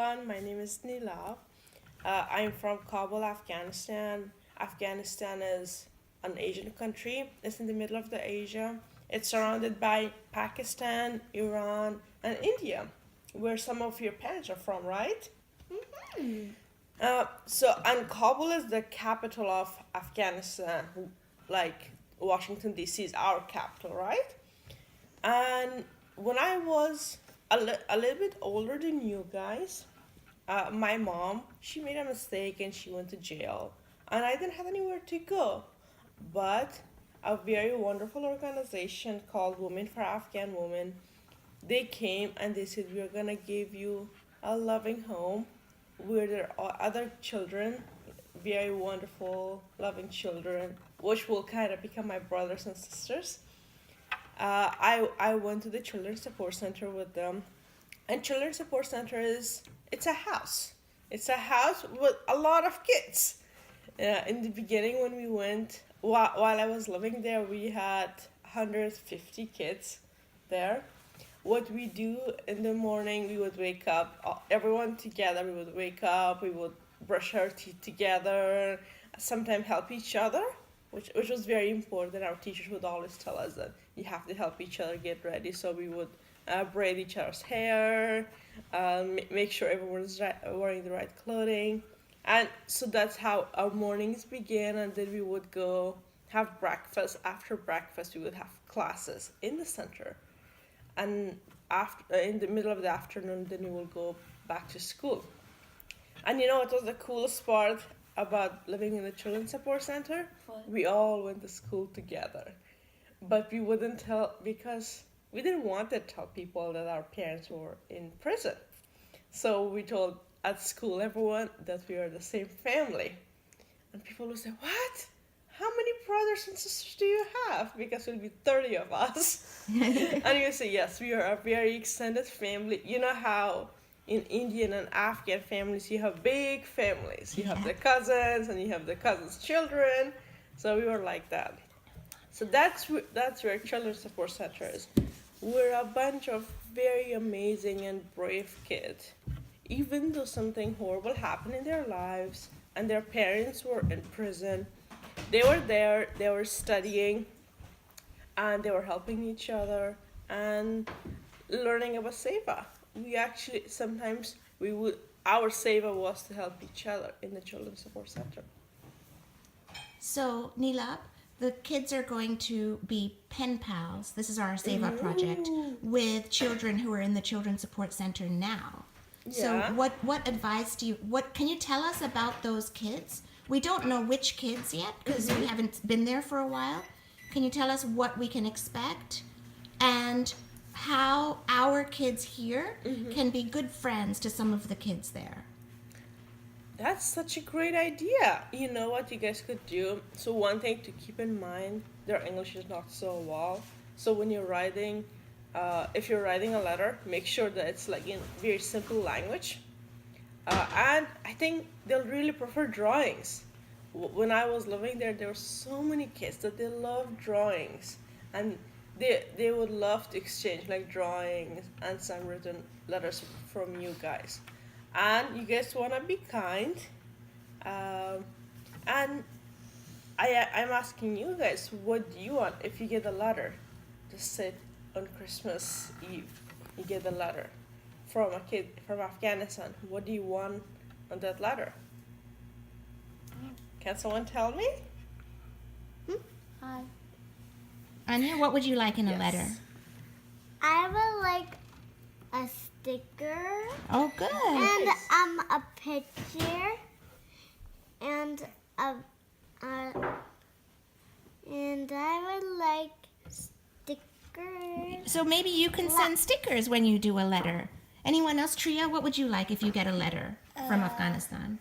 everyone. My name is Nilab. I'm from Kabul, Afghanistan. Afghanistan is an Asian country. It's in the middle of the Asia. It's surrounded by Pakistan, Iran, and India, where some of your parents are from, right? And Kabul is the capital of Afghanistan. Like Washington D.C. is our capital, right? And when I was a little bit older than you guys, my mom, she made a mistake and she went to jail. And I didn't have anywhere to go. But a very wonderful organization called Women for Afghan Women, they came and they said, we're going to give you a loving home where there are other children, very wonderful, loving children, which will kind of become my brothers and sisters. I went to the Children's Support Center with them. And Children's Support Center it's a house. It's a house with a lot of kids. In the beginning when we went, while I was living there, we had 150 kids there. What we do in the morning, we would wake up, everyone together, we would wake up, we would brush our teeth together, sometimes help each other, which was very important. Our teachers would always tell us that you have to help each other get ready. So we would braid each other's hair, make sure everyone's wearing the right clothing. And so that's how our mornings began. And then we would go have breakfast. After breakfast, we would have classes in the center. And in the middle of the afternoon, then we will go back to school. And you know what was the coolest part about living in the Children's Support Center? What? We all went to school together. But we wouldn't tell because we didn't want to tell people that our parents were in prison. So we told at school everyone that we are the same family. And people would say, what? How many brothers and sisters do you have? Because we'll be 30 of us. And you say, yes, we are a very extended family. You know how in Indian and Afghan families, you have big families. You have the cousins and you have the cousins' children. So we were like that. So that's where Children's Support Center is. We're a bunch of very amazing and brave kids. Even though something horrible happened in their lives and their parents were in prison, they were there, they were studying, and they were helping each other and learning about seva. We actually, sometimes our seva was to help each other in the Children's Support Center. So, Nilab, the kids are going to be pen pals. This is our Seva project with children who are in the Children's Support Center now. So Yeah. what advice can you tell us about those kids? We don't know which kids yet because we haven't been there for a while. Can you tell us what we can expect and how our kids here can be good friends to some of the kids there? That's such a great idea. You know what you guys could do? So one thing to keep in mind, their English is not so well. So when you're writing, if you're writing a letter, make sure that it's like in very simple language. And I think they'll really prefer drawings. When I was living there were so many kids that they love drawings. And they would love to exchange like drawings and some written letters from you guys. And you guys want to be kind. And I'm asking you guys, what do you want if you get a letter? Just say on Christmas Eve, you get a letter from a kid from Afghanistan. What do you want on that letter? Can someone tell me? Hi. Anya, what would you like in a Yes. letter? I would like a sticker Oh, good. and a picture and and I would like stickers. So maybe you can send stickers when you do a letter. Anyone else, Tria? What would you like if you get a letter from Afghanistan?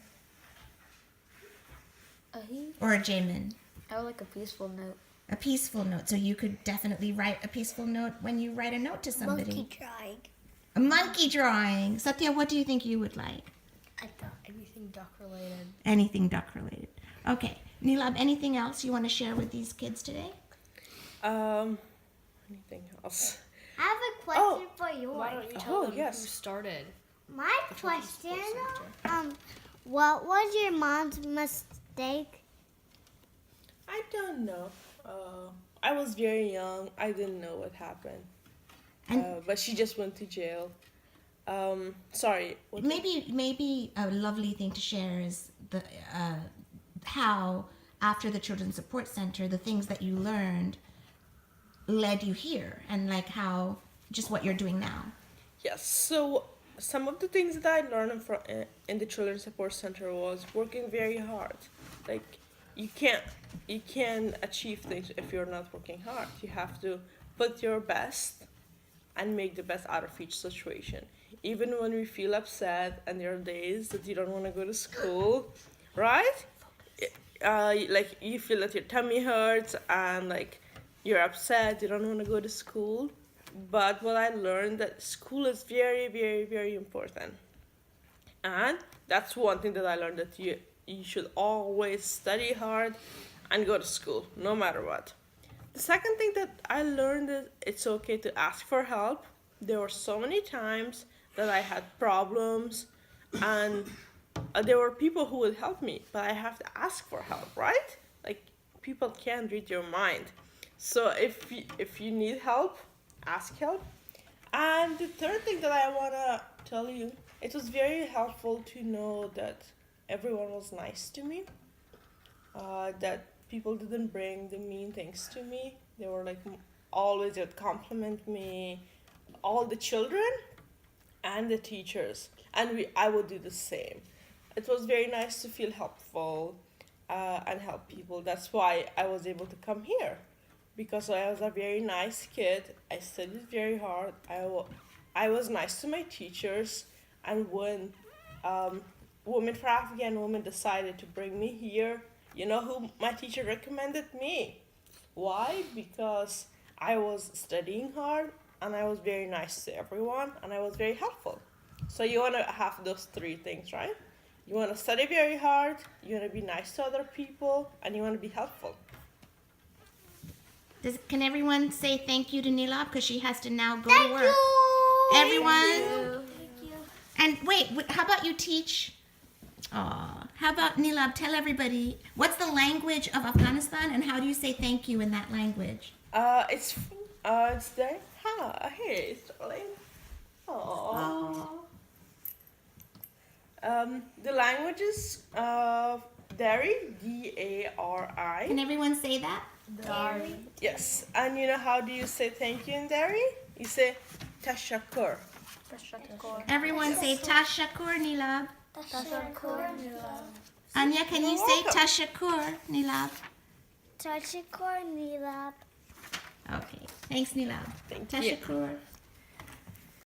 Or a Jamin? I would like a peaceful note. A peaceful note. So you could definitely write a peaceful note when you write a note to somebody. Monkey drawing. A monkey drawing. Satya, what do you think you would like? I thought anything duck related. Anything duck related. Okay. Nilab, anything else you want to share with these kids today? Anything else? I have a question for you. Why don't you Oh, tell them yes. who started My question, what was your mom's mistake? I don't know. I was very young. I didn't know what happened. But she just went to jail. Sorry. What Maybe a lovely thing to share is the how after the Children's Support Center, the things that you learned led you here, and like how just what you're doing now. Yes. So some of the things that I learned in the Children's Support Center was working very hard. Like you can't achieve things if you're not working hard. You have to put your best and make the best out of each situation. Even when we feel upset and there are days that you don't want to go to school, right? Like you feel that your tummy hurts and like you're upset, you don't want to go to school. But what I learned that school is very, very, very important. And that's one thing that I learned, that you should always study hard and go to school, no matter what. The second thing that I learned is it's okay to ask for help. There were so many times that I had problems and there were people who would help me, but I have to ask for help, right? Like people can't read your mind. So if you need help, ask help. And the third thing that I want to tell you, it was very helpful to know that everyone was nice to me, that people didn't bring the mean things to me. They were like always they would compliment me, all the children and the teachers, and I would do the same. It was very nice to feel helpful and help people. That's why I was able to come here, because I was a very nice kid. I studied very hard. I was nice to my teachers, and when Women for Afghan Women decided to bring me here, you know who my teacher recommended me? Why? Because I was studying hard and I was very nice to everyone and I was very helpful. So you want to have those three things, right? You want to study very hard, you want to be nice to other people, and you want to be helpful. Can everyone say thank you to Nilab, because she has to now go Thank to work? you. Everyone. Thank you. And wait, how about you teach? How about Nilab? Tell everybody what's the language of Afghanistan and how do you say thank you in that language? It's there. Hey, darling. Aww. The language is Dari, D-A-R-I. Can everyone say that? Dari. Yes, and you know how do you say thank you in Dari? You say tashakur. Tashakur. Everyone say Tashakur, Nilab. Tashakur. Anya, can you say Tashakur, Nilab? Tashikor Nilab. Okay, thanks, Nilab. Thank you. Tashakur.